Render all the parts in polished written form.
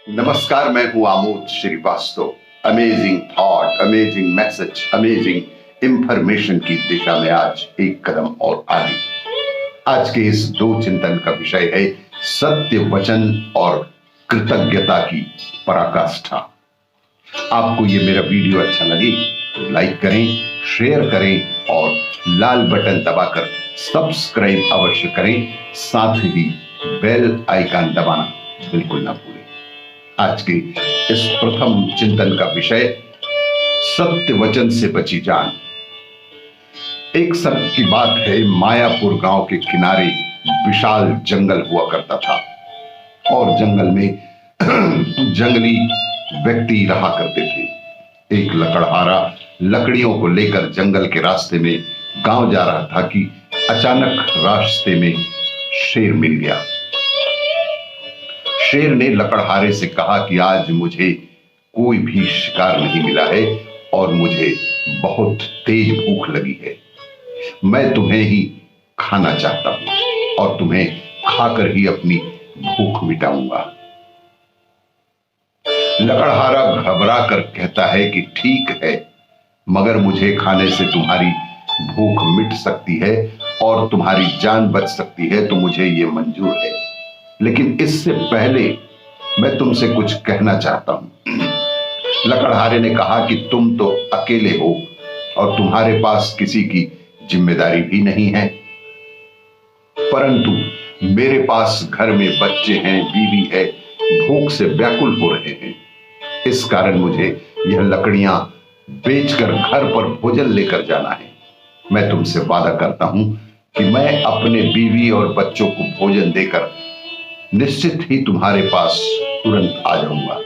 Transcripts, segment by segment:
नमस्कार, मैं हूं Amod Shrivastava. Amazing thought, amazing message, amazing information की दिशा में आज एक कदम और आगे। आज के इस दो चिंतन का विषय है सत्य वचन और कृतज्ञता की पराकाष्ठा। आपको ये मेरा वीडियो अच्छा लगे तो लाइक करें, शेयर करें और लाल बटन दबाकर सब्सक्राइब अवश्य करें। साथ ही बेल आइकन दबाना बिल्कुल ना भूलें। आज के इस प्रथम चिंतन का विषय सत्य वचन से बची जान। एक समय की बात है, मायापुर गांव के किनारे विशाल जंगल हुआ करता था और जंगल में जंगली व्यक्ति रहा करते थे। एक लकड़हारा लकड़ियों को लेकर जंगल के रास्ते में गांव जा रहा था कि अचानक रास्ते में शेर मिल गया। शेर ने लकड़हारे से कहा कि आज मुझे कोई भी शिकार नहीं मिला है और मुझे बहुत तेज भूख लगी है। मैं तुम्हें ही खाना चाहता हूं और तुम्हें खाकर ही अपनी भूख मिटाऊंगा। लकड़हारा घबरा कर कहता है कि ठीक है, मगर मुझे खाने से तुम्हारी भूख मिट सकती है और तुम्हारी जान बच सकती है तो मुझे ये मंजूर है, लेकिन इससे पहले मैं तुमसे कुछ कहना चाहता हूं। लकड़हारे ने कहा कि तुम तो अकेले हो और तुम्हारे पास किसी की जिम्मेदारी भी नहीं है, परंतु मेरे पास घर में बच्चे हैं, बीवी है, भूख से व्याकुल हो रहे हैं। इस कारण मुझे यह लकड़ियां बेचकर घर पर भोजन लेकर जाना है। मैं तुमसे वादा करता हूं कि मैं अपने बीवी और बच्चों को भोजन देकर निश्चित ही तुम्हारे पास तुरंत आ जाऊंगा।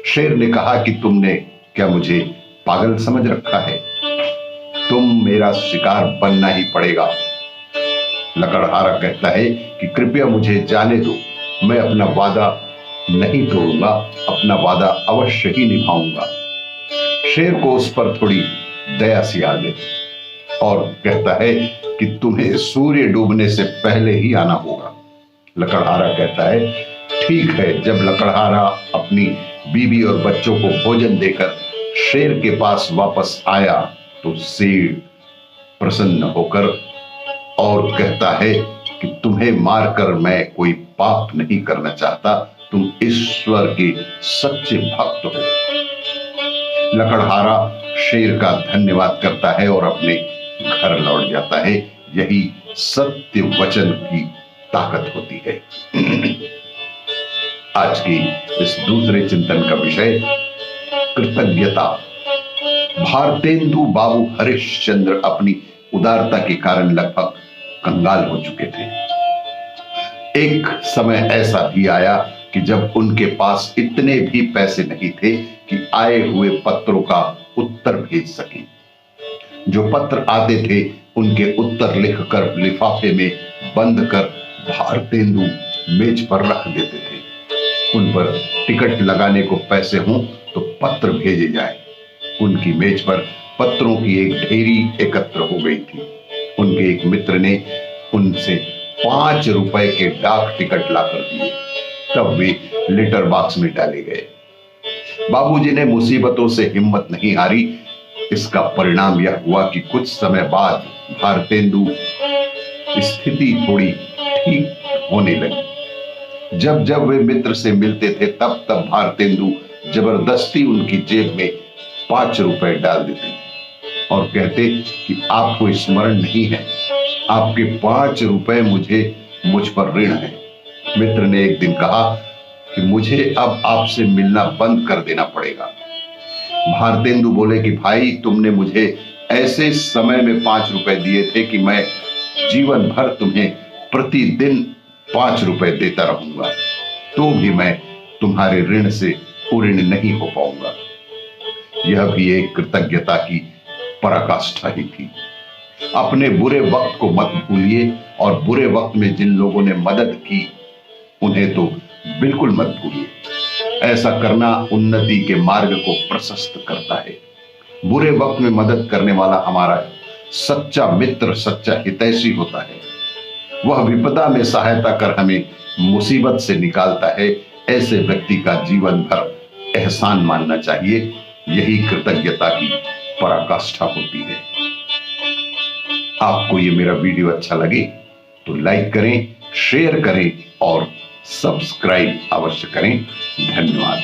शेर ने कहा कि तुमने क्या मुझे पागल समझ रखा है? तुम मेरा शिकार बनना ही पड़ेगा। लकड़हारा कहता है कि कृपया मुझे जाने दो, मैं अपना वादा नहीं तोड़ूंगा, अपना वादा अवश्य ही निभाऊंगा। शेर को उस पर थोड़ी दया सी आ गई और कहता है कि तुम्हें सूर्य डूबने से पहले ही आना होगा। लकड़हारा कहता है ठीक है। जब लकड़हारा अपनी बीवी और बच्चों को भोजन देकर शेर के पास वापस आया तो शेर प्रसन्न होकर और कहता है कि तुम्हें मारकर मैं कोई पाप नहीं करना चाहता, तुम ईश्वर के सच्चे भक्त हो। लकड़हारा शेर का धन्यवाद करता है और अपने घर लौट जाता है। यही सत्य वचन की ताकत होती है। आज की इस दूसरे चिंतन का विषय कृतज्ञता। भारतेंदु बाबू हरिश्चंद्र अपनी उदारता के कारण लगभग कंगाल हो चुके थे। एक समय ऐसा भी आया कि जब उनके पास इतने भी पैसे नहीं थे कि आए हुए पत्रों का उत्तर भेज सकें। जो पत्र आते थे उनके उत्तर लिखकर लिफाफे में बंद कर भारतेंदु मेज पर रख देते थे। उन पर टिकट लगाने को पैसे हों तो पत्र भेजे जाए। उनकी मेज पर पत्रों की एक ढेरी एकत्र हो गई थी। उनके एक मित्र ने उनसे 5 रुपए के डाक टिकट लाकर दिए, तब वे लेटर बॉक्स में डाले गए। बाबूजी ने मुसीबतों से हिम्मत नहीं हारी। इसका परिणाम यह हुआ कि कुछ समय बाद भारतेंदु स्थिति थोड़ी ठीक होने लगी। जब जब वे मित्र से मिलते थे तब तब भारतेंदु जबरदस्ती उनकी जेब में 5 रुपए डाल देते थे और कहते कि आपको स्मरण नहीं है, आपके 5 रुपए मुझ पर ऋण है। मित्र ने एक दिन कहा कि मुझे अब आपसे मिलना बंद कर देना पड़ेगा। भारतेंदु बोले कि भाई, तुमने मुझे ऐसे समय में 5 रुपए दिए थे कि मैं जीवन भर तुम्हें प्रतिदिन 5 रुपए देता रहूंगा, तो भी मैं तुम्हारे ऋण से पूर्ण नहीं हो पाऊंगा। यह भी एक कृतज्ञता की पराकाष्ठा ही थी। अपने बुरे वक्त को मत भूलिए और बुरे वक्त में जिन लोगों ने मदद की उन्हें तो बिल्कुल मत भूलिए। ऐसा करना उन्नति के मार्ग को प्रशस्त करता है। बुरे वक्त में मदद करने वाला हमारा सच्चा मित्र, सच्चा हितैषी होता है। वह विपदा में सहायता कर हमें मुसीबत से निकालता है। ऐसे व्यक्ति का जीवन भर एहसान मानना चाहिए। यही कृतज्ञता की पराकाष्ठा होती है। आपको ये मेरा वीडियो अच्छा लगे तो लाइक करें, शेयर करें और सब्सक्राइब अवश्य करें। धन्यवाद।